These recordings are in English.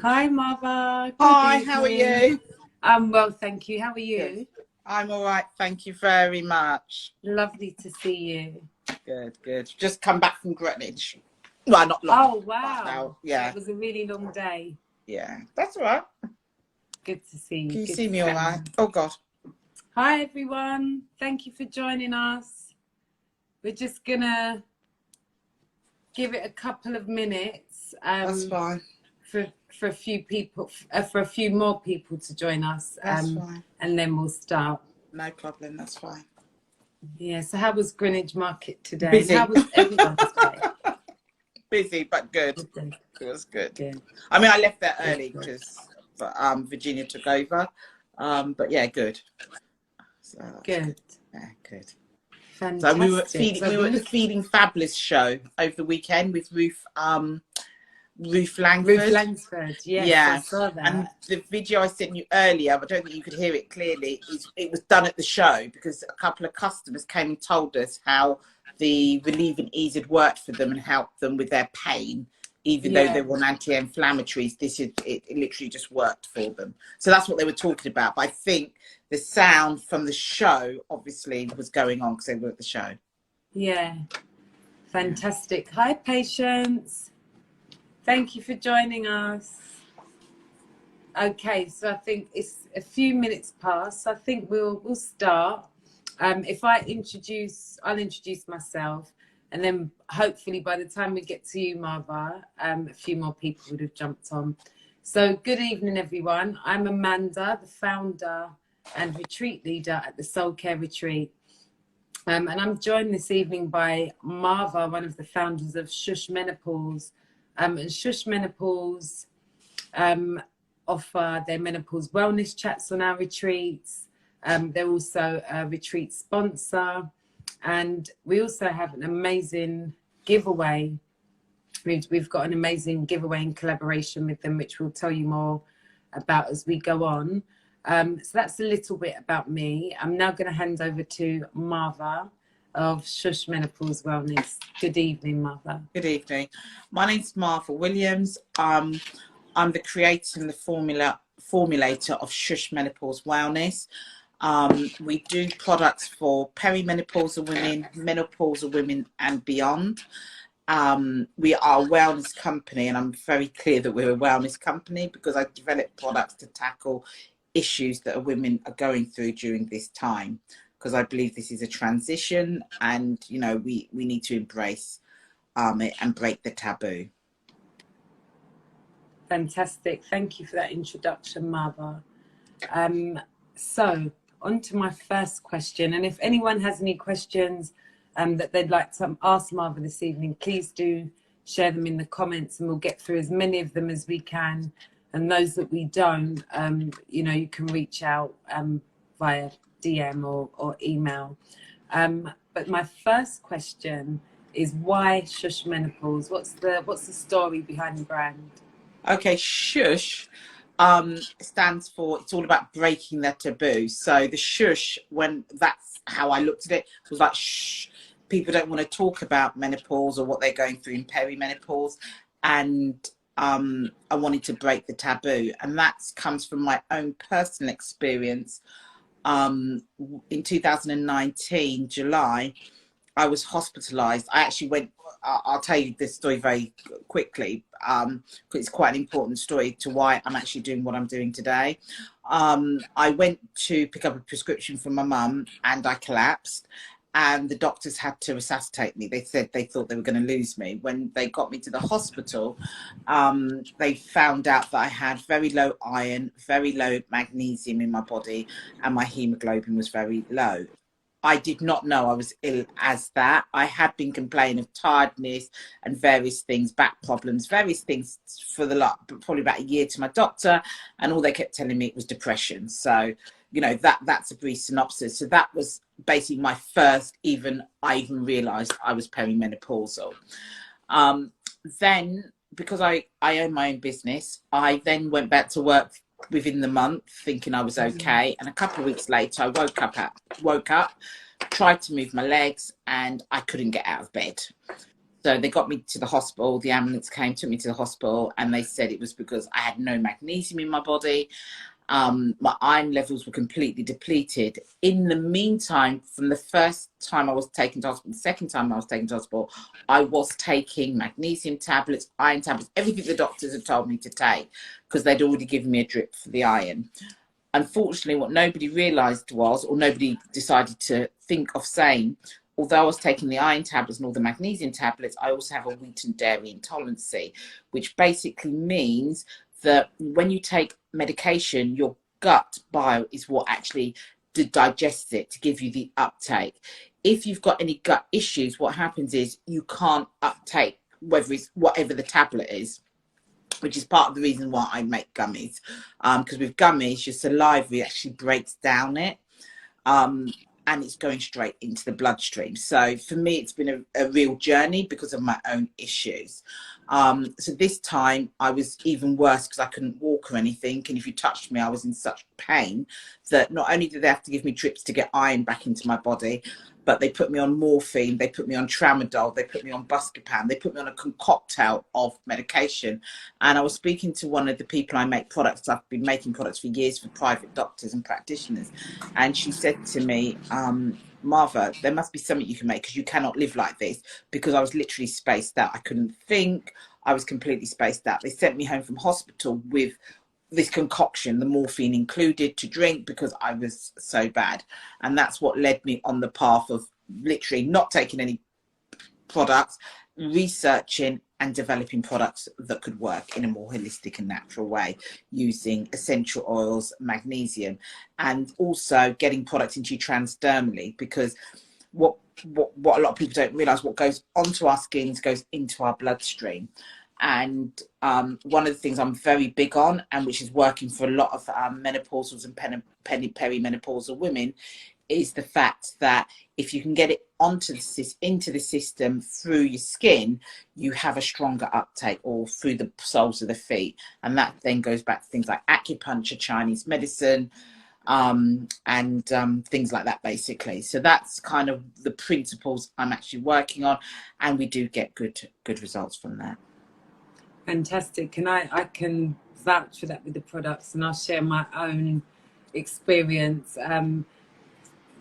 Hi, Marva. Good Hi, how are evening. you? I'm well, thank you. How are Good. you? I'm all right, thank you very much. Lovely to see you. Good, good. Just come back from Greenwich. Well, not long, Oh, but wow. about, So yeah, it was a really long day. yeah. That's all right. Good to see you. Can you Good see to me all see right? you. Oh, God. Hi, everyone. Thank you for joining us. We're just going to give it a couple of minutes That's fine. for a few people, for a few more people to join us, That's fine. and then we'll start. No problem, that's fine. Yeah, so how was Greenwich Market today? And how Busy. was everyone's day? Busy, but good. Good day. It was good. Good. I mean, I left there Good. early because Virginia took over. But yeah, good. So that's good. Good. Yeah, good. So Fantastic. So we I've were been at the looking. Feeding Fabulous show over the weekend with Ruth Ruth Langford. Langsford. Yes, I Yeah. saw And that. the video I sent you earlier, I don't think you could hear it clearly, it was done at the show because a couple of customers came and told us how the Relieve and Ease had worked for them and helped them with their pain. Even though they Yeah. were on anti-inflammatories, it literally just worked for them. So that's what they were talking about. But I think the sound from the show obviously was going on because they were at the show. Yeah. Fantastic. Hi, Patience. Thank you for joining us. Okay, so I think it's a few minutes past. I think we'll start. I'll introduce myself, and then hopefully by the time we get to you, Marva, a few more people would have jumped on. So good evening, everyone. I'm Amanda, the founder and retreat leader at the Soul Care Retreat. And I'm joined this evening by Marva, one of the founders of Shhh Menopause. And Shhh Menopause offer their menopause wellness chats on our retreats. They're also a retreat sponsor. And we also have an amazing giveaway. We've got an amazing giveaway in collaboration with them, which we'll tell you more about as we go on. So that's a little bit about me. I'm now going to hand over to Marva of Shhh Menopause Wellness. Good evening, Marva. Good evening. My name's Marva Williams. I'm the creator and the formulator of Shhh Menopause Wellness. We do products for perimenopausal women, menopausal women, and beyond. We are a wellness company, and I'm very clear that we're a wellness company because I develop products to tackle issues that women are going through during this time. Because I believe this is a transition, and we need to embrace it and break the taboo. Fantastic. Thank you for that introduction, Marva. So on to my first question. And if anyone has any questions that they'd like to ask Marva this evening, please do share them in the comments and we'll get through as many of them as we can. And those that we don't, you can reach out via DM or email. But my first question is, why Shhh Menopause? What's the story behind the brand? Okay, Shhh stands for, it's all about breaking the taboo. So the shush, when that's how I looked at it, was like, shh, people don't want to talk about menopause or what they're going through in perimenopause. And I wanted to break the taboo. And that comes from my own personal experience. In 2019, July, I was hospitalized. I actually went, I'll tell you this story very quickly, because it's quite an important story to why I'm actually doing what I'm doing today. I went to pick up a prescription from my mum and I collapsed, and the doctors had to resuscitate me. They said they thought they were going to lose me. When they got me to the hospital, they found out that I had very low iron, very low magnesium in my body, and my hemoglobin was very low. I did not know I was ill as that. I had been complaining of tiredness and various things, back problems, various things for probably about a year to my doctor, and all they kept telling me it was depression. So, that's a brief synopsis. So that was basically my first I even realised I was perimenopausal. Then, because I own my own business, I then went back to work within the month thinking I was okay, and a couple of weeks later I woke up, tried to move my legs, and I couldn't get out of bed. So they got me to the hospital. The ambulance came, took me to the hospital, and they said it was because I had no magnesium in my body. My iron levels were completely depleted. In the meantime, from the first time I was taken to hospital, the second time I was taken to hospital, I was taking magnesium tablets, iron tablets, everything the doctors had told me to take, because they'd already given me a drip for the iron. Unfortunately, what nobody realised was, or nobody decided to think of saying, although I was taking the iron tablets and all the magnesium tablets, I also have a wheat and dairy intolerance, which basically means that when you take medication, your gut bile is what actually digests it to give you the uptake. If you've got any gut issues, what happens is you can't uptake whatever the tablet is, which is part of the reason why I make gummies. Because with gummies, your saliva actually breaks down it. And it's going straight into the bloodstream. So for me, it's been a real journey because of my own issues. So this time I was even worse because I couldn't walk or anything. And if you touched me, I was in such pain that not only did they have to give me drips to get iron back into my body, but they put me on morphine, they put me on tramadol, they put me on buscopan, they put me on a concoctail of medication. And I was speaking to one of the people I make products. I've been making products for years for private doctors and practitioners. And she said to me, Marva, there must be something you can make because you cannot live like this, because I was literally spaced out. I couldn't think. I was completely spaced out. They sent me home from hospital with this concoction, the morphine included, to drink because I was so bad. And that's what led me on the path of literally not taking any products, researching and developing products that could work in a more holistic and natural way, using essential oils, magnesium, and also getting products into you transdermally, because what a lot of people don't realize, what goes onto our skins goes into our bloodstream. And one of the things I'm very big on, and which is working for a lot of menopausals and perimenopausal women, is the fact that if you can get it into the system through your skin, you have a stronger uptake, or through the soles of the feet. And that then goes back to things like acupuncture, Chinese medicine, and things like that, basically. So that's kind of the principles I'm actually working on, and we do get good results from that. Fantastic. And I can vouch for that with the products, and I'll share my own experience.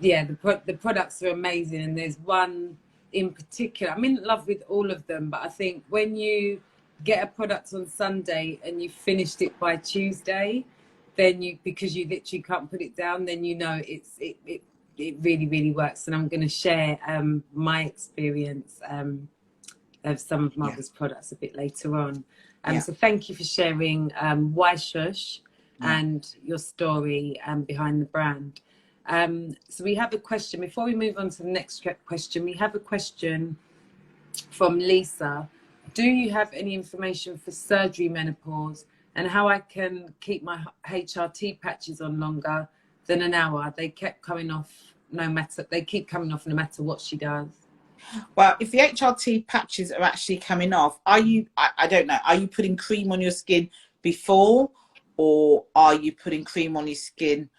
Yeah, the products are amazing, and there's one in particular. I'm in love with all of them, but I think when you get a product on Sunday and you finished it by Tuesday, then because you literally can't put it down, then you know it really, really works. And I'm going to share my experience of some of Marva's products a bit later on. So thank you for sharing why Shhh and your story behind the brand. So we have a question. Before we move on to the next question, we have a question from Lisa. Do you have any information for surgery menopause and how I can keep my HRT patches on longer than an hour? They keep coming off no matter what she does. Well, if the HRT patches are actually coming off, are you, I don't know, are you putting cream on your skin before, or are you putting cream on your skin?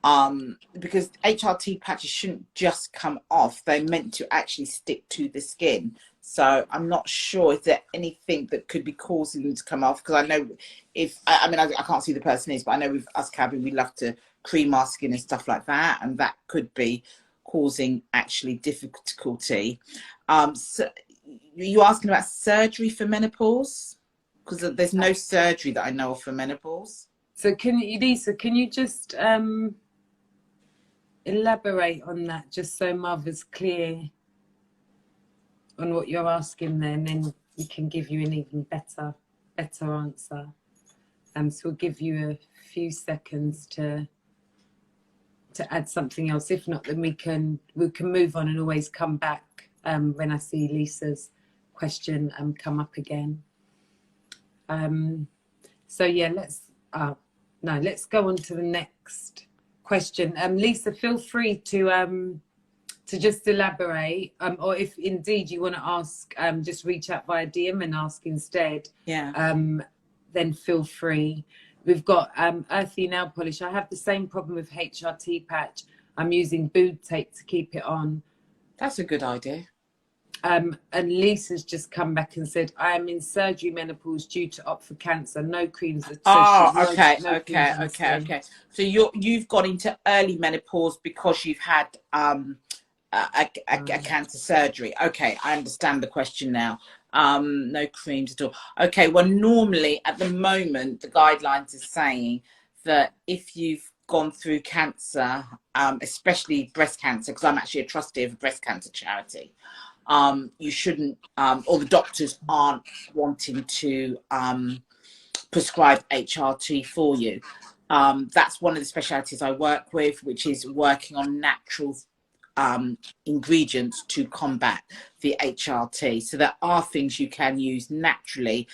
Because HRT patches shouldn't just come off. They're meant to actually stick to the skin. So I'm not sure if there's anything that could be causing them to come off. Because I know I can't see the person is, but I know with us, Cabby, we love to cream our skin and stuff like that. And that could be causing actually difficulty. So you asking about surgery for menopause? Because there's no surgery that I know of for menopause. So Lisa, can you just elaborate on that, just so Marva's clear on what you're asking then, and we can give you an even better answer. So we'll give you a few seconds to add something else. If not, then we can move on and always come back when I see Lisa's question come up again. So yeah, let's go on to the next question. Lisa, feel free to just elaborate, or if indeed you want to ask, just reach out via DM and ask instead. Yeah. Then feel free. We've got earthy nail polish. I have the same problem with HRT patch. I'm using boob tape to keep it on. That's a good idea. And Lisa's just come back and said, I am in surgery menopause due to opt for cancer. No creams. So Oh, okay, no creams on the skin. okay. So you've got into early menopause because you've had a cancer surgery. Okay, I understand the question now. No creams at all. Okay, well, normally at the moment, the guidelines are saying that if you've gone through cancer, especially breast cancer, because I'm actually a trustee of a breast cancer charity, you shouldn't, or the doctors aren't wanting to prescribe HRT for you. That's one of the specialities I work with, which is working on natural ingredients to combat the HRT. So there are things you can use naturally,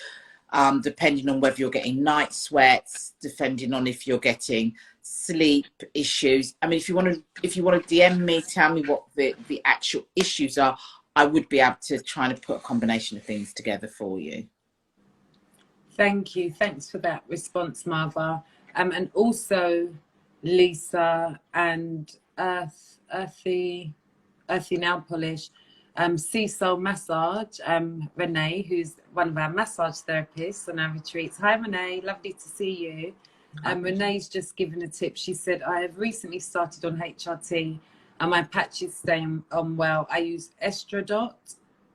depending on whether you're getting night sweats, depending on if you're getting sleep issues. I mean, if you want to DM me, tell me what the actual issues are, I would be able to try and put a combination of things together for you. Thank you. Thanks for that response, Marva. And also Lisa and Earthy Nail Polish, Sea Soul Massage, Renee, who's one of our massage therapists on our retreats. Hi, Renee. Lovely to see you. Renee's just given a tip. She said, I have recently started on HRT and my patches stay on well. I use Estradot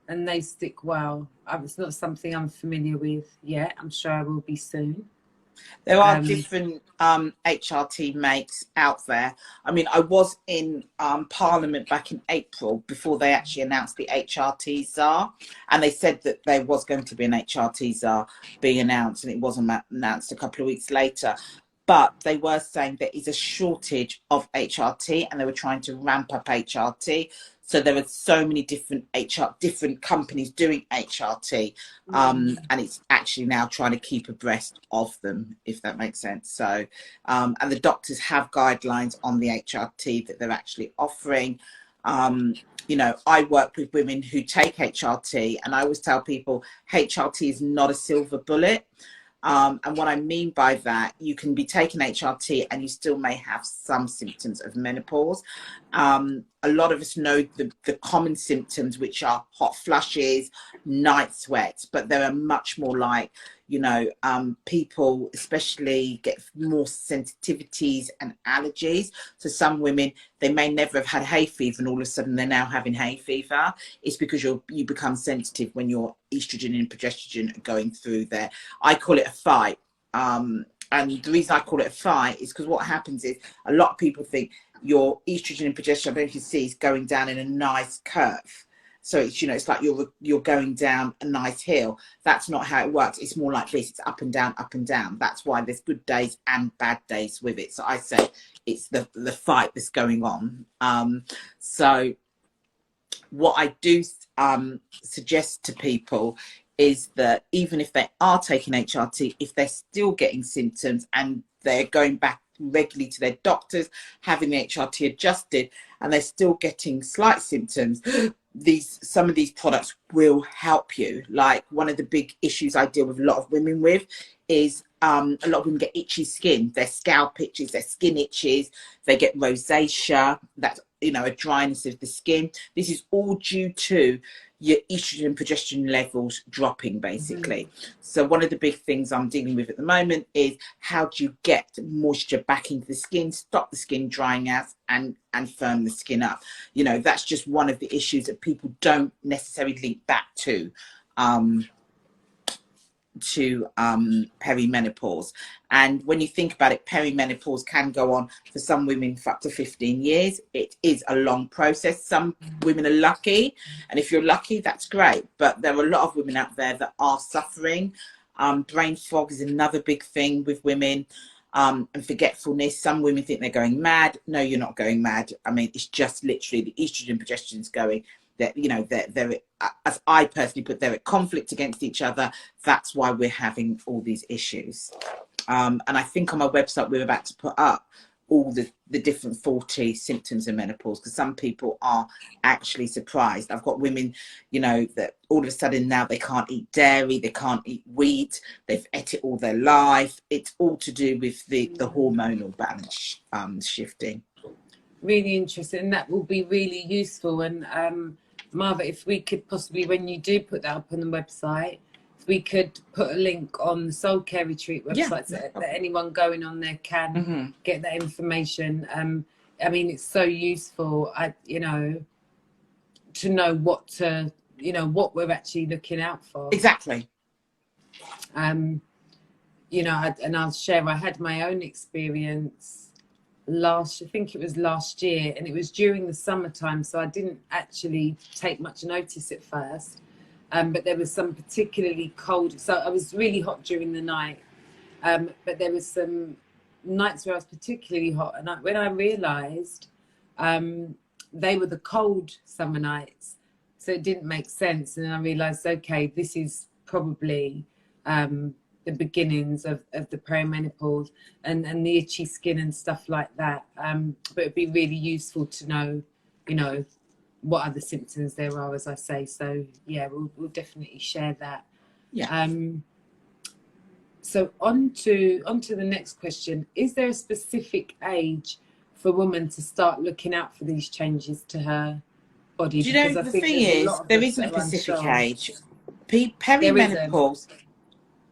and they stick well. It's not something I'm familiar with yet. I'm sure I will be soon. There are different HRT makes out there. I mean, I was in Parliament back in April before they actually announced the HRT czar, and they said that there was going to be an HRT czar being announced, and it wasn't announced a couple of weeks later. But they were saying there is a shortage of HRT, and they were trying to ramp up HRT. So there are so many different companies doing HRT, and it's actually now trying to keep abreast of them, if that makes sense. So, and the doctors have guidelines on the HRT that they're actually offering. You know, I work with women who take HRT, and I always tell people HRT is not a silver bullet. And what I mean by that, you can be taking HRT and you still may have some symptoms of menopause. A lot of us know the common symptoms, which are hot flushes, night sweats, but there are much more like, you know, people especially get more sensitivities and allergies. So some women, they may never have had hay fever and all of a sudden they're now having hay fever. It's because you become sensitive when your estrogen and progesterone are going through there. I call it a fight. And the reason I call it a fight is because what happens is a lot of people think your estrogen and progesterone, I don't know if you see, is going down in a nice curve. So it's, you know, it's like you're going down a nice hill. That's not how it works. It's more like this. It's up and down, up and down. That's why there's good days and bad days with it. So I say it's the fight that's going on. So what I do suggest to people is that even if they are taking HRT, if they're still getting symptoms and they're going back regularly to their doctors, having the HRT adjusted, and they're still getting slight symptoms, some of these products will help you. Like one of the big issues I deal with a lot of women with is a lot of women get itchy skin. Their scalp itches, their skin itches, they get rosacea, that's, you know, a dryness of the skin. This is all due to your estrogen and progesterone levels dropping, basically. So one of the big things I'm dealing with at the moment is how do you get moisture back into the skin, stop the skin drying out, and firm the skin up. You know, that's just one of the issues that people don't necessarily link back to perimenopause. And when you think about it, perimenopause can go on for some women for up to 15 years. It is a long process. Some women are lucky, and if you're lucky, that's great, but there are a lot of women out there that are suffering. Brain fog is another big thing with women, and forgetfulness. Some women think they're going mad. No, you're not going mad. I mean, it's just literally the estrogen progesterone is going, that, you know, they're as I personally put, they're at conflict against each other. That's why we're having all these issues. And I think on my website we're about to put up all the different 40 symptoms of menopause, because some people are actually surprised. I've got women, you know, that all of a sudden now they can't eat dairy, they can't eat wheat, they've ate it all their life. It's all to do with the hormonal balance shifting. Really interesting. That will be really useful. And Marva, if we could possibly, when you do put that up on the website, if we could put a link on the Soul Care Retreat website so that anyone going on there can get that information. I mean, it's so useful, you know, to know what to, you know, what we're actually looking out for. Exactly. You know, and I'll share, I had my own experience I think it was last year, and it was during the summertime, so I didn't actually take much notice at first. But there was some particularly cold, so I was really hot during the night. But there was some nights where I was particularly hot, and when I realised they were the cold summer nights, so it didn't make sense. And then I realised, okay, this is probably the beginnings of the perimenopause and the itchy skin and stuff like that. But it'd be really useful to know, you know, what other symptoms there are, as I say. So yeah, we'll definitely share that. Yeah. So on to the next question. Is there a specific age for a woman to start looking out for these changes to her body? Do you know, the thing is, there isn't a specific age. Perimenopause,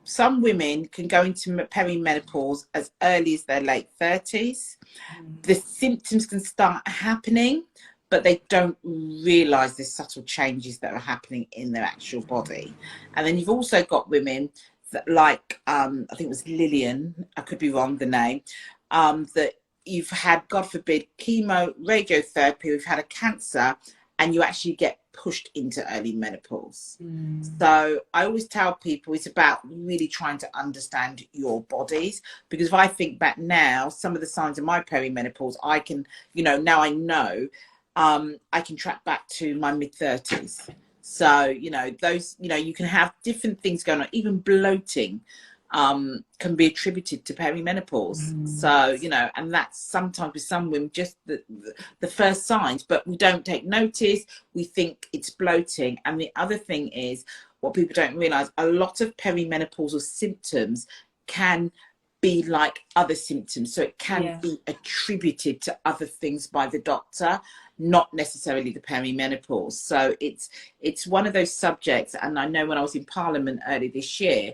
some women can go into perimenopause as early as their late 30s. The symptoms can start happening, but they don't realise the subtle changes that are happening in their actual body. And then you've also got women that, like, I think it was Lillian, I could be wrong, the name, that you've had, God forbid, chemo, radiotherapy, you've had a cancer, and you actually get pushed into early menopause. So I always tell people it's about really trying to understand your bodies, because if I think back now, some of the signs of my perimenopause, I can, you know, now I know, I can track back to my mid-30s. So, you know, those, you know, you can have different things going on, even bloating can be attributed to perimenopause. So, you know, and that's sometimes with some women just the first signs, but we don't take notice. We think it's bloating. And the other thing is, what people don't realize, a lot of perimenopausal symptoms can be like other symptoms. So it can be attributed to other things by the doctor, not necessarily the perimenopause. So it's one of those subjects. And I know when I was in Parliament early this year,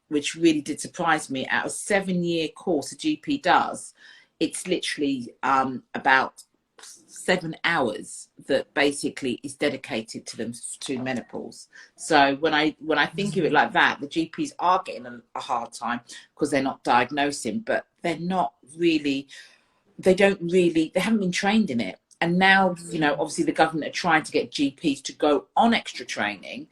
which really did surprise me, out of a 7-year course a GP does, it's literally about 7 hours that basically is dedicated to them, to menopause. So when I think of it like that, the GPs are getting a hard time because they're not diagnosing, but they're not really, they haven't been trained in it. And now, you know, obviously the government are trying to get GPs to go on extra training,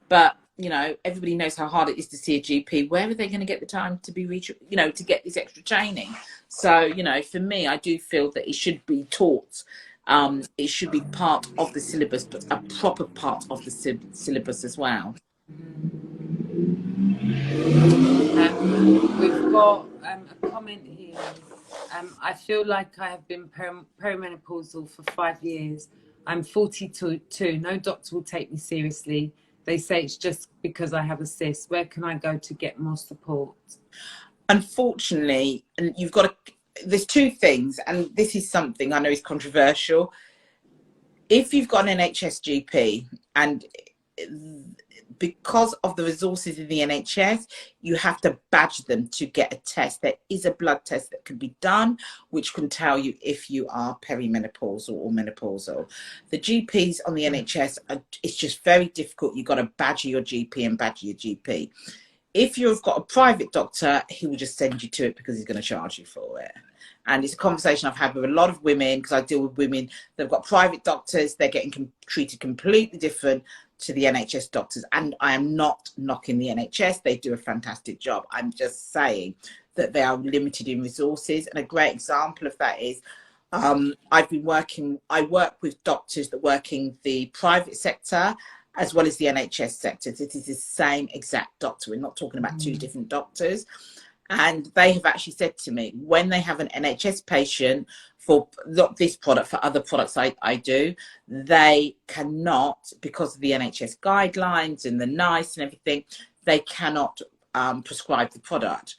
but you know, everybody knows how hard it is to see a GP. Where are they going to get the time to be you know, to get this extra training? So, you know, for me, I do feel that it should be taught. It should be part of the syllabus, but a proper part of the syllabus as well. We've got a comment here. I feel like I have been perimenopausal for 5 years. I'm 42. No doctor will take me seriously. They say it's just because I have a cyst. Where can I go to get more support? Unfortunately, and you've got to, there's two things, and this is something I know is controversial. If you've got an NHS GP, and because of the resources in the NHS, you have to badge them to get a test. There is a blood test that can be done, which can tell you if you are perimenopausal or menopausal. The GPs on the NHS, it's just very difficult. You've got to badger your GP and badger your GP. If you've got a private doctor, he will just send you to it because he's going to charge you for it. And it's a conversation I've had with a lot of women, because I deal with women that have got private doctors. They're getting treated completely different to the NHS doctors. And I am not knocking the NHS. They do a fantastic job. I'm just saying that they are limited in resources. And a great example of that is I work with doctors that work in the private sector as well as the NHS sector. It is the same exact doctor. We're not talking about two different doctors. And they have actually said to me, when they have an NHS patient for not this product, for other products I do, they cannot, because of the NHS guidelines and the NICE and everything, they cannot prescribe the product.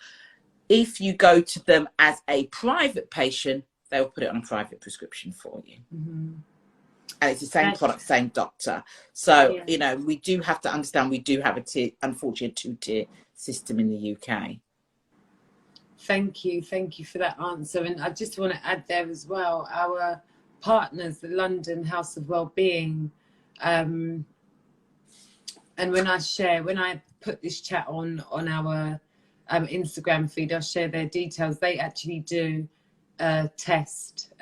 If you go to them as a private patient, they will put it on a private prescription for you. And it's the same product, same doctor. So, Yeah. you know, we do have to understand we do have unfortunately, a two-tier system in the UK. Thank you for that answer. And I just want to add there as well, our partners, the London House of Wellbeing, and when I put this chat on our Instagram feed, I'll share their details. They actually do a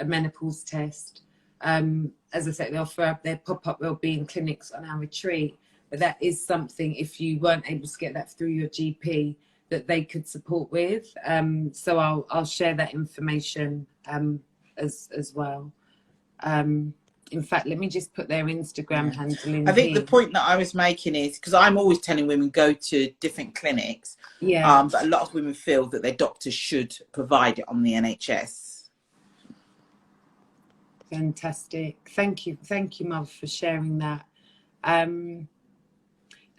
menopause test. As I said, they offer up their pop-up wellbeing clinics on our retreat. But that is something, if you weren't able to get that through your GP, that they could support with. So I'll share that information as well. In fact, let me just put their Instagram handle in. I think here. the point that I was making is, because I'm always telling women go to different clinics, but a lot of women feel that their doctors should provide it on the NHS. Fantastic. Thank you, Marva, for sharing that. And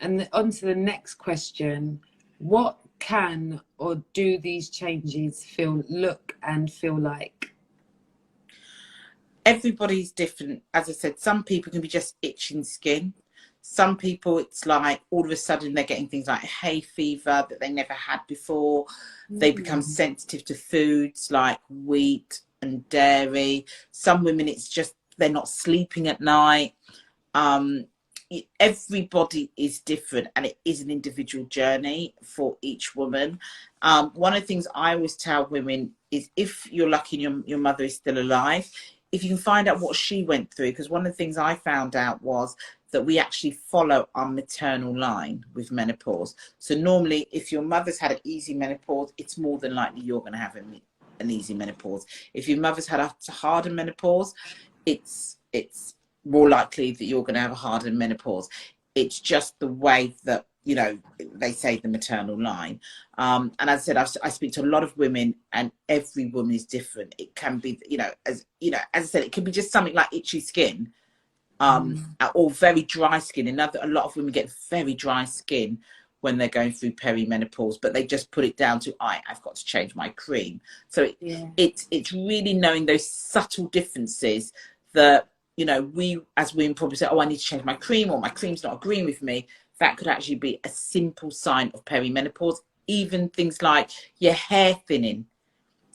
on to the next question. What can or do these changes look and feel like? Everybody's different. As I said, some people can be just itching skin. Some people, it's like all of a sudden they're getting things like hay fever that they never had before. They become sensitive to foods like wheat and dairy. Some women, it's just they're not sleeping at night. Everybody is different, and it is an individual journey for each woman. One of the things I always tell women is, if you're lucky and your mother is still alive, if you can find out what she went through, because one of the things I found out was that we actually follow our maternal line with menopause. So normally, if your mother's had an easy menopause, it's more than likely you're going to have an easy menopause. If your mother's had a harder menopause, it's more likely that you're going to have a harder menopause. It's just the way that, you know, they say the maternal line. And as I said, I speak to a lot of women, and every woman is different. It can be, as I said, it can be just something like itchy skin, or very dry skin. A lot of women get very dry skin when they're going through perimenopause, but they just put it down to, I've got to change my cream. So it's really knowing those subtle differences that, we as women probably say, I need to change my cream, or my cream's not agreeing with me. That could actually be a simple sign of perimenopause. Even things like your hair thinning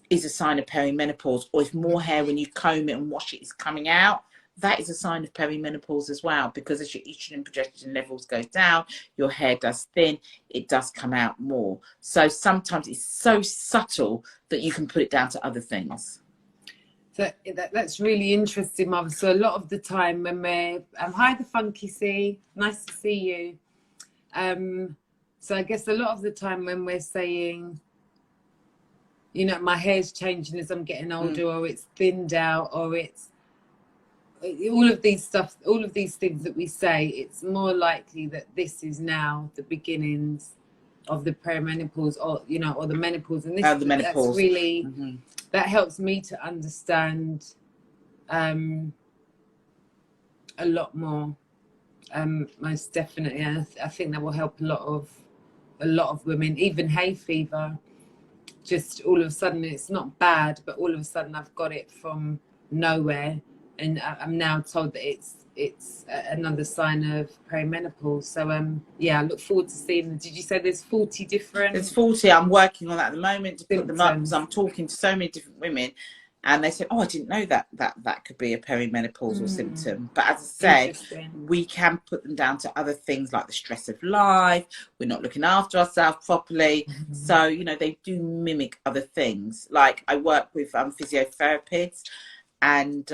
is a sign of perimenopause, or if more hair when you comb it and wash it is coming out, that is a sign of perimenopause as well, because as your estrogen and progesterone levels go down, your hair does thin, it does come out more. So sometimes it's so subtle that you can put it down to other things. So that's really interesting, Marva. So a lot of the time when we're hi, the Funky C, nice to see you. So I guess a lot of the time when we're saying, my hair's changing as I'm getting older, or it's thinned out, or it's all of these things that we say, it's more likely that this is now the beginnings of the perimenopause, or or the menopause. And this the menopause. That's really that helps me to understand a lot more. Most definitely, and I think that will help a lot of women. Even hay fever, just all of a sudden it's not bad, but all of a sudden I've got it from nowhere, and I'm now told that it's another sign of perimenopause. So I look forward to seeing. Did you say there's 40 different? There's 40. I'm working on that at the moment to put them up, because I'm talking to so many different women, and they said, I didn't know that could be a perimenopausal symptom. But as I said, we can put them down to other things like the stress of life. We're not looking after ourselves properly. So, they do mimic other things. Like I work with physiotherapists, and,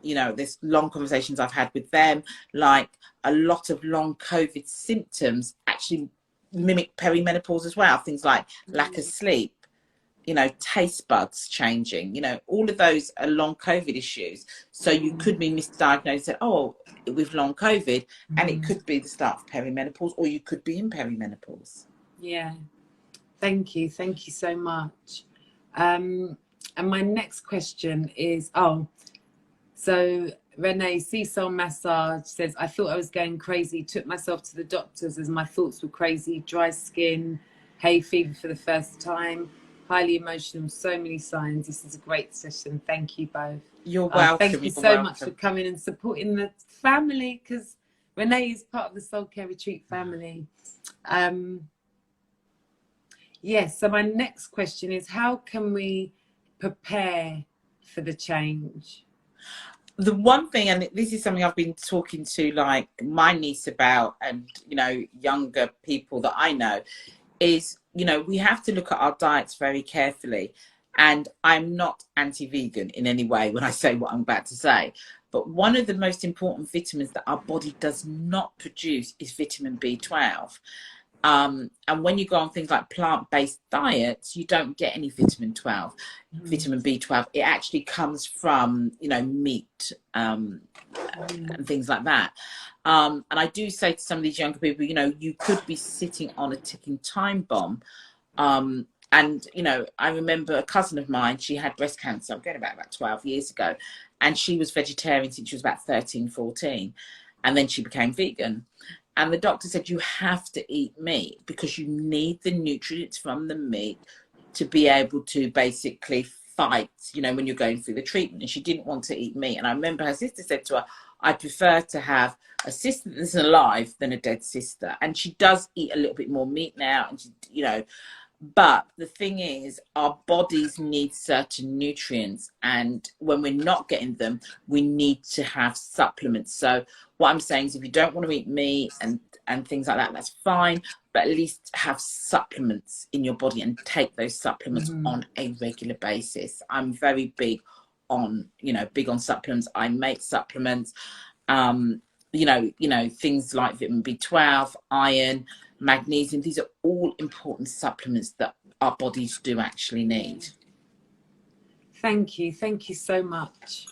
there's long conversations I've had with them, like a lot of long COVID symptoms actually mimic perimenopause as well. Things like lack of sleep, taste buds changing, all of those are long COVID issues. So you could be misdiagnosed with long COVID, and it could be the start of perimenopause, or you could be in perimenopause. Yeah. Thank you so much. And my next question is, so Renee, Seesaw Massage says, I thought I was going crazy, took myself to the doctors as my thoughts were crazy, dry skin, hay fever for the first time. highly emotional, so many signs. This is a great session. Thank you both. You're welcome. Thank you You're so much welcome. for coming and supporting the family, because Renee is part of the Soul Care Retreat family. Yes, so my next question is, how can we prepare for the change? The one thing, and this is something I've been talking to like my niece about, and you know, younger people that I know, is, you know, we have to look at our diets very carefully. And I'm not anti-vegan in any way when I say what I'm about to say, but one of the most important vitamins that our body does not produce is vitamin B12. And when you go on things like plant-based diets, you don't get any vitamin B12. It actually comes from, you know, meat and things like that. And I do say to some of these younger people, you know, you could be sitting on a ticking time bomb. And, you know, I remember a cousin of mine, she had breast cancer, I'm going about 12 years ago, and she was vegetarian since she was about 13, 14. And then she became vegan. And the doctor said, you have to eat meat because you need the nutrients from the meat to be able to basically fight, you know, when you're going through the treatment. And she didn't want to eat meat. And I remember her sister said to her, I prefer to have a sister that's alive than a dead sister. And she does eat a little bit more meat now. And she, you know, but the thing is, our bodies need certain nutrients, and when we're not getting them, we need to have supplements. So what I'm saying is, if you don't want to eat meat and things like that, that's fine, but at least have supplements in your body and take those supplements on a regular basis. I'm very big on, you know, big on supplements. I make supplements, you know, things like vitamin B12, iron, magnesium. These are all important supplements that our bodies do actually need. Thank you so much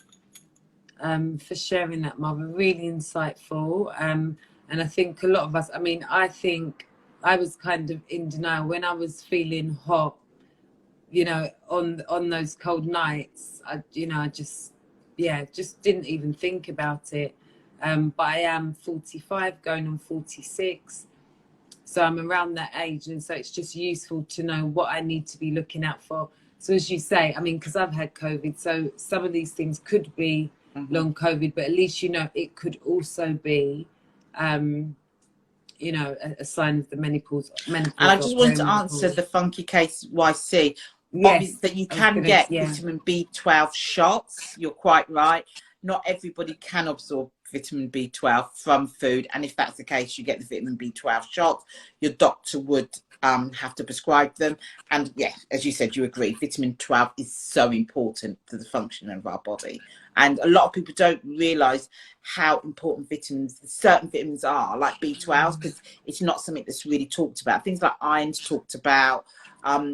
for sharing that, Marva. Really insightful. And I think a lot of us, I mean, I think I was kind of in denial when I was feeling hot, you know, on those cold nights. I just didn't even think about it. But I am 45 going on 46. So I'm around that age, and so it's just useful to know what I need to be looking out for. So as you say, I mean, because I've had COVID, so some of these things could be long COVID, but at least, you know, it could also be, you know, a sign of the menopause. And I just want to answer the funky case YC. Yes, that you can get vitamin B12 shots. You're quite right. Not everybody can absorb vitamin B12 from food, and if that's the case, you get the vitamin B12 shots. Your doctor would have to prescribe them. And yeah, as you said, you agree, vitamin 12 is so important to the functioning of our body. And a lot of people don't realize how important certain vitamins are, like B12, because it's not something that's really talked about. Things like iron's talked about.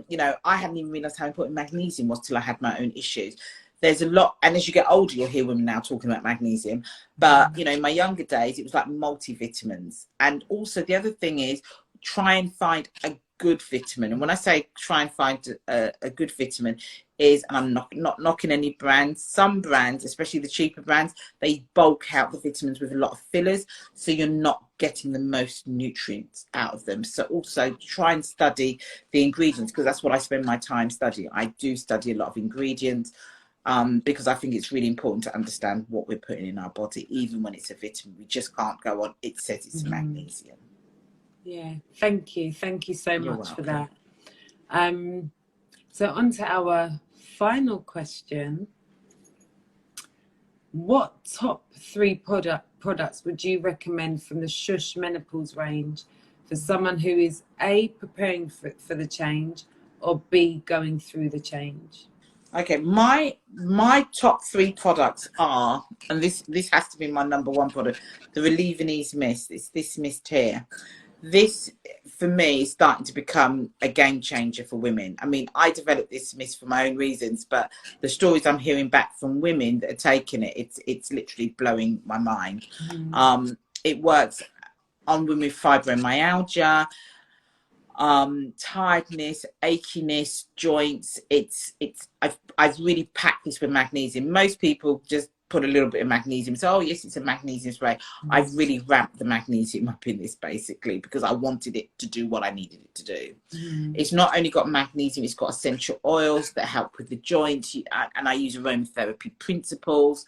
You know, I hadn't even realized how important magnesium was till I had my own issues. There's a lot, and as you get older, you'll hear women now talking about magnesium. But, you know, in my younger days, it was like multivitamins. And also the other thing is, try and find a good vitamin. And when I say try and find a good vitamin is, and I'm not knocking any brands, some brands, especially the cheaper brands, they bulk out the vitamins with a lot of fillers. So you're not getting the most nutrients out of them. So also try and study the ingredients, because that's what I spend my time studying. I do study a lot of ingredients. Because I think it's really important to understand what we're putting in our body, even when it's a vitamin. We just can't go on, it says it's magnesium. Yeah, thank you so much for that. So on to our final question. What top 3 products would you recommend from the Shhh Menopause range for someone who is A, preparing for the change, or B, going through the change? Okay, my top 3 products are, and this has to be my number 1 product, the Relieving Ease Mist. It's this mist here. This, for me, is starting to become a game changer for women. I mean, I developed this mist for my own reasons, but the stories I'm hearing back from women that are taking it, it's literally blowing my mind. It works on women with fibromyalgia, tiredness, achiness, joints. I've really packed this with magnesium. Most people just put a little bit of magnesium. So, oh yes, it's a magnesium spray. I've really ramped the magnesium up in this basically because I wanted it to do what I needed it to do. It's not only got magnesium, it's got essential oils that help with the joints, and I use aromatherapy principles.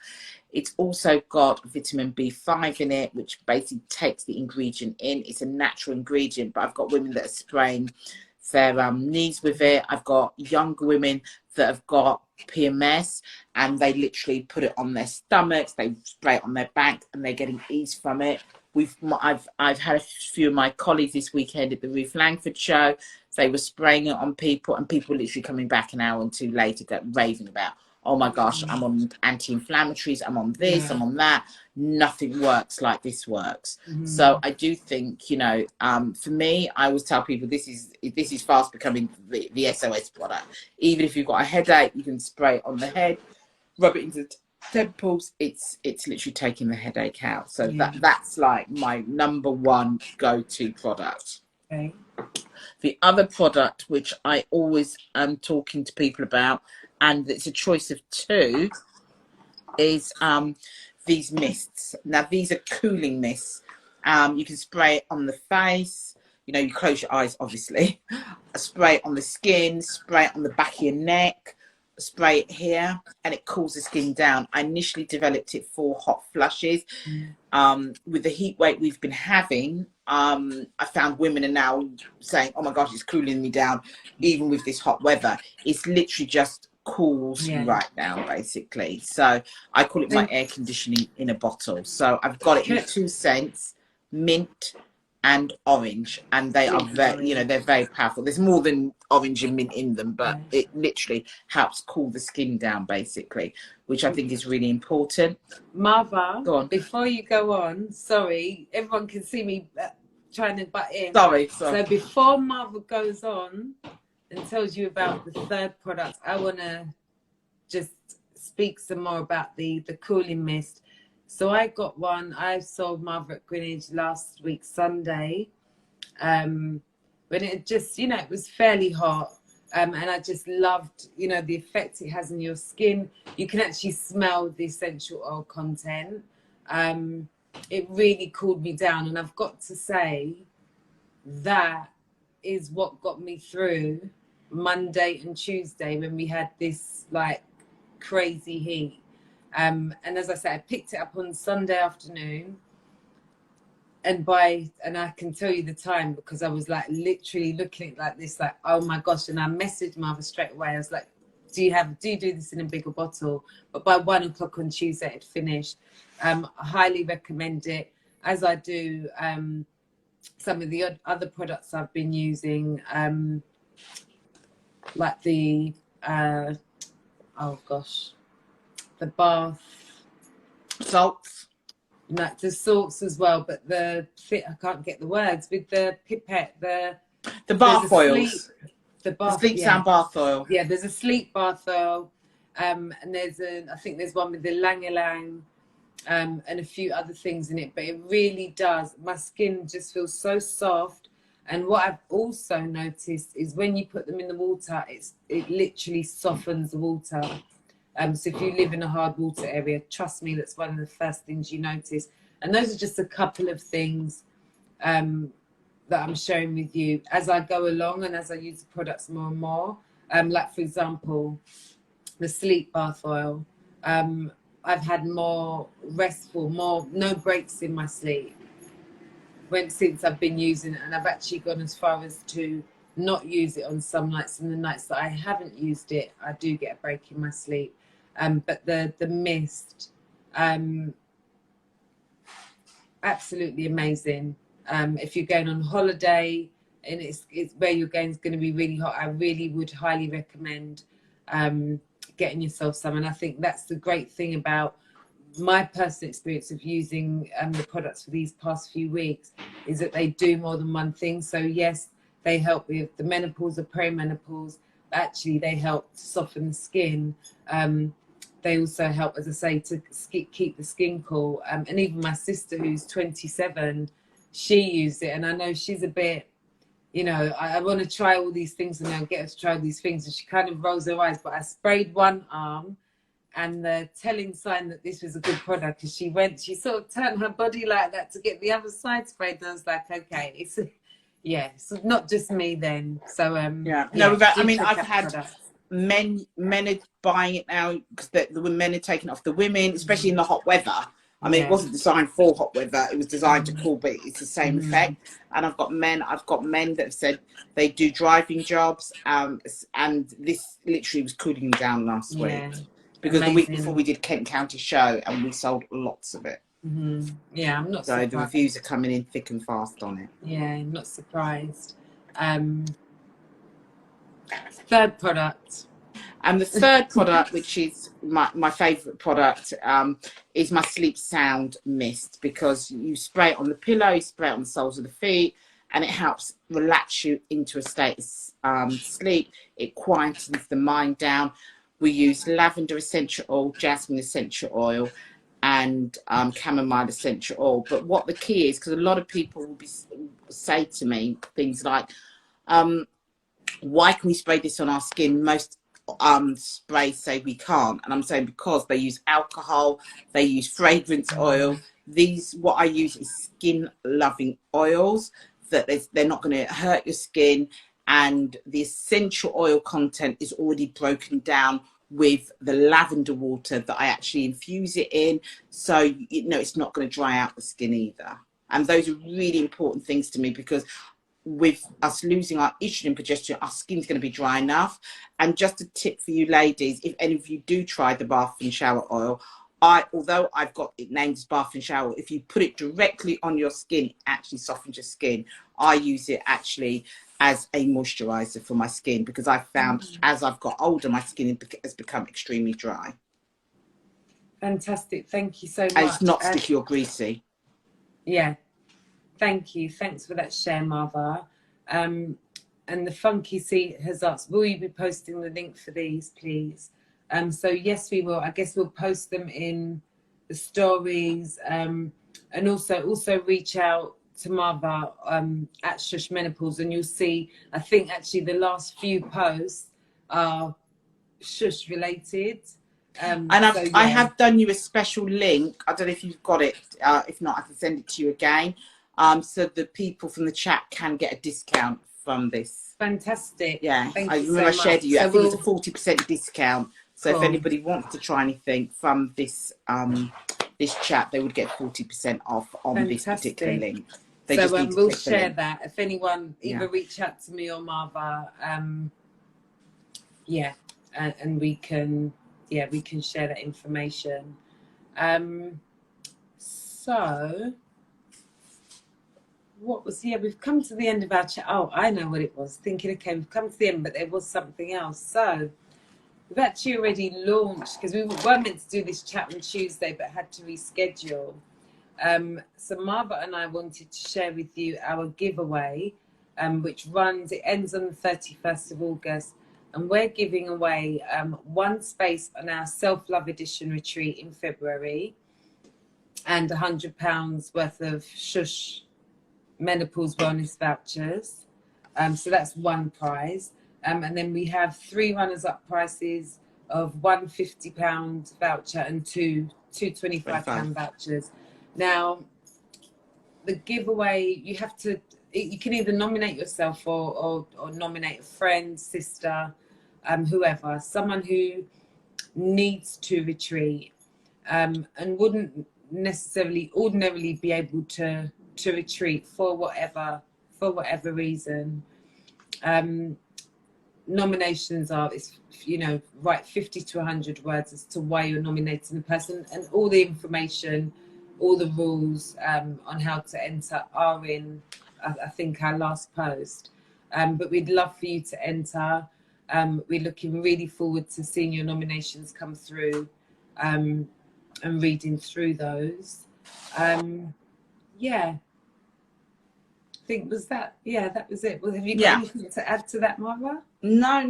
It's also got vitamin B5 in it, which basically takes the ingredient in. It's a natural ingredient, but I've got women that are spraying their knees with it. I've got younger women that have got PMS and they literally put it on their stomachs, they spray it on their back, and they're getting ease from it. I've had a few of my colleagues this weekend at the Ruth Langford show. They were spraying it on people, and people literally coming back an hour or two later raving about, oh my gosh, I'm on anti-inflammatories, I'm on this, I'm on that. Nothing works like this works. So I do think, you know, for me, I always tell people this is fast becoming the SOS product. Even if you've got a headache, you can spray it on the head, rub it into the temples. It's literally taking the headache out. So that's like my number one go-to product. Okay. The other product which I always am talking to people about, and it's a choice of two, is these mists. Now these are cooling mists. You can spray it on the face, you know, you close your eyes obviously, spray it on the skin, spray it on the back of your neck, spray it here, and it cools the skin down. I initially developed it for hot flushes. With the heat wave we've been having, I found women are now saying, oh my gosh, it's cooling me down even with this hot weather. It's literally just cools you right down basically. So I call it my air conditioning in a bottle. So I've got it in 2 scents, mint and orange, and they are very, you know, they're very powerful. There's more than orange and mint in them, but it literally helps cool the skin down basically, which I think is really important. Marva, go on. Before you go on, sorry, everyone can see me trying to butt in. Sorry. So before Marva goes on and tells you about the third product, I want to just speak some more about the cooling mist. So I got one. I saw Marva at Greenwich last week, Sunday, when it just, you know, it was fairly hot. And I just loved, you know, the effect it has on your skin. You can actually smell the essential oil content. It really cooled me down. And I've got to say, that is what got me through Monday and Tuesday when we had this like crazy heat. And as I said, I picked it up on Sunday afternoon, and I can tell you the time because I was like literally looking at it like this, like, oh my gosh. And I messaged Marva straight away. I was like, do you do this in a bigger bottle? But by 1 o'clock on Tuesday it finished. I highly recommend it, as I do some of the other products I've been using, like the oh gosh, the bath salts, like the salts as well, but I can't get the words with the pipette, the bath oils, the sleep sound bath oil. Yeah, there's a sleep bath oil, and I think there's one with the Lang Ylang, and a few other things in it. But it really does. My skin just feels so soft. And what I've also noticed is when you put them in the water, it literally softens the water. So if you live in a hard water area, trust me, that's one of the first things you notice. And those are just a couple of things that I'm sharing with you as I go along and as I use the products more and more. Like, for example, the sleep bath oil. I've had more restful, no breaks in my sleep since I've been using it. And I've actually gone as far as to not use it on some nights, and the nights that I haven't used it, I do get a break in my sleep. But the mist, absolutely amazing. If you're going on holiday and it's where you're going is going to be really hot, I really would highly recommend getting yourself some. And I think that's the great thing about my personal experience of using the products for these past few weeks, is that they do more than one thing. So yes, they help with the menopause or perimenopause. Actually, they help to soften the skin. They also help, as I say, to keep the skin cool. And even my sister, who's 27, she used it. And I know she's a bit, you know, I want to try all these things and I'll get her to try all these things. And she kind of rolls her eyes. But I sprayed one arm And the telling sign that this was a good product is she sort of turned her body like that to get the other side sprayed. And I was like, okay, it's not just me then. So I mean, I've had men are buying it now because the men are taking it off the women, especially in the hot weather. I mean, it wasn't designed for hot weather; it was designed to cool, but it's the same effect. And I've got men that have said they do driving jobs, and this literally was cooling them down last week. Because the week before we did Kent County show and we sold lots of it. Yeah, I'm not surprised. So the reviews are coming in thick and fast on it. Yeah, I'm not surprised. Third product. And the third product, which is my favourite product, is my Sleep Sound Mist, because you spray it on the pillow, you spray it on the soles of the feet, and it helps relax you into a state of sleep. It quietens the mind down. We use lavender essential oil, jasmine essential oil, and chamomile essential oil. But what the key is, because a lot of people will say to me things like, why can we spray this on our skin? Most sprays say we can't. And I'm saying because they use alcohol, they use fragrance oil. What I use is skin loving oils, that they're not going to hurt your skin. And the essential oil content is already broken down with the lavender water that I actually infuse it in. So, it's not going to dry out the skin either. And those are really important things to me, because with us losing our estrogen and progesterone, our skin's going to be dry enough. And just a tip for you ladies, if any of you do try the bath and shower oil, although I've got it named as bath and shower, if you put it directly on your skin, it actually softens your skin. I use it actually as a moisturizer for my skin, because I found as I've got older, my skin has become extremely dry. Fantastic. Thank you so much. And it's not sticky or greasy. Yeah. Thank you. Thanks for that share, Marva. And the Funky Seat has asked, will you be posting the link for these, please? So yes, we will. I guess we'll post them in the stories, and also reach out to Marva at Shhh Menopause, and you'll see, I think actually the last few posts are Shhh related. I have done you a special link. I don't know if you've got it. If not, I can send it to you again. So the people from the chat can get a discount from this. Fantastic. Yeah, I remember I shared you. I think it's a 40% discount. So cool. If anybody wants to try anything from this this chat, they would get 40% off on this particular link. So we'll share that. If anyone either reach out to me or Marva, and we can share that information. So what was we've come to the end of our chat. Oh, I know what it was. Thinking, okay, we've come to the end, but there was something else. So we've actually already launched, because we were meant to do this chat on Tuesday, but had to reschedule. So Marva and I wanted to share with you our giveaway, which ends on the 31st of August. And we're giving away one space on our Self-Love Edition retreat in February, and £100 worth of Shhh Menopause Wellness vouchers. So that's one prize. And then we have 3 runners-up prices of one £50 voucher and two £25 vouchers. Now, the giveaway, you can either nominate yourself or nominate a friend, sister, whoever, someone who needs to retreat, and wouldn't necessarily ordinarily be able to retreat for whatever reason. Nominations are, write 50 to 100 words as to why you're nominating the person, and all the information, all the rules on how to enter are in, I think, our last post. But we'd love for you to enter. We're looking really forward to seeing your nominations come through, and reading through those. I think that was it. Well, have you got anything to add to that, Marva? No.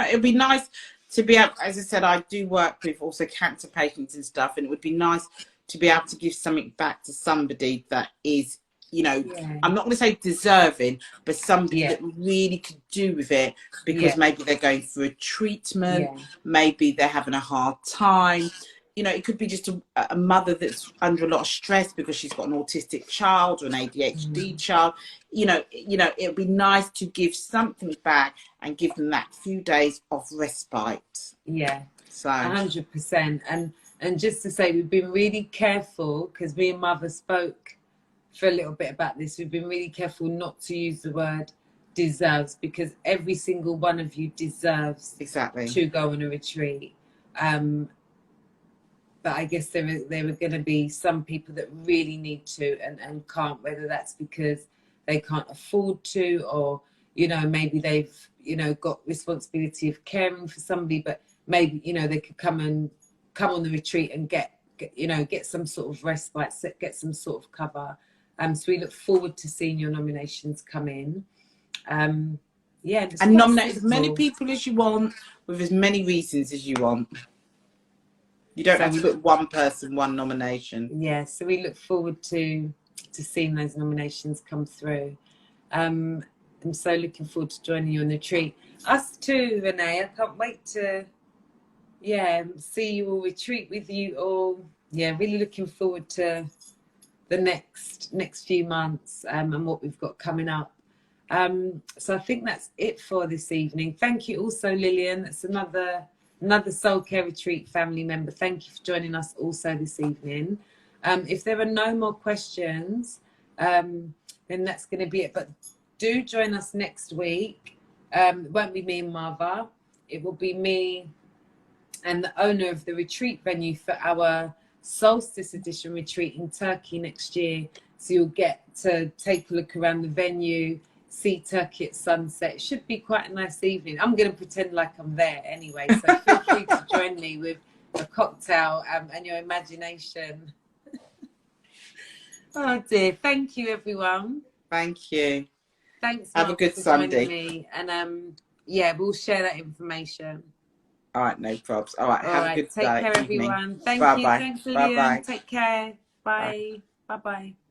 It'd be nice to be able, as I said, I do work with also cancer patients and stuff, and it would be nice to be able to give something back to somebody that is, you know, Yeah. I'm not going to say deserving, but somebody Yeah. that really could do with it, because Yeah. maybe they're going through a treatment, Yeah. maybe they're having a hard time. You know, it could be just a mother that's under a lot of stress because she's got an autistic child or an ADHD child. You know, it'd be nice to give something back and give them that few days of respite. Yeah. So 100%. And just to say, we've been really careful, because me and Mother spoke for a little bit about this. We've been really careful not to use the word deserves, because every single one of you deserves exactly to go on a retreat. But I guess there are going to be some people that really need to and can't, whether that's because they can't afford to, or, you know, maybe they've, you know, got responsibility of caring for somebody, but maybe, you know, they could come on the retreat and get some sort of respite, get some sort of cover. So we look forward to seeing your nominations come in. Yeah, and nominate as many people as you want, with as many reasons as you want. You don't have to put one person, one nomination. Yeah, so we look forward to seeing those nominations come through. I'm so looking forward to joining you on the retreat. Us too, Renee. I can't wait to see you all, retreat with you all. Yeah, really looking forward to the next few months and what we've got coming up. So I think that's it for this evening. Thank you also, Lillian. That's another Soul Care Retreat family member. Thank you for joining us also this evening. If there are no more questions, then that's going to be it. But do join us next week. It won't be me and Marva. It will be me and the owner of the retreat venue for our Solstice Edition retreat in Turkey next year. So you'll get to take a look around the venue, see Turkey at sunset. It should be quite a nice evening. I'm going to pretend like I'm there anyway, so feel free to join me with a cocktail and your imagination. Oh dear. Thank you, everyone. Thank you. Thanks, Have Mark, a good for Sunday. joining me. And yeah, we'll share that information. All right, no probs. All right, have a good Take care, evening. everyone. Thank you. Bye-bye. Thanks, Lillian. Bye-bye. Take care. Bye. Bye. Bye-bye.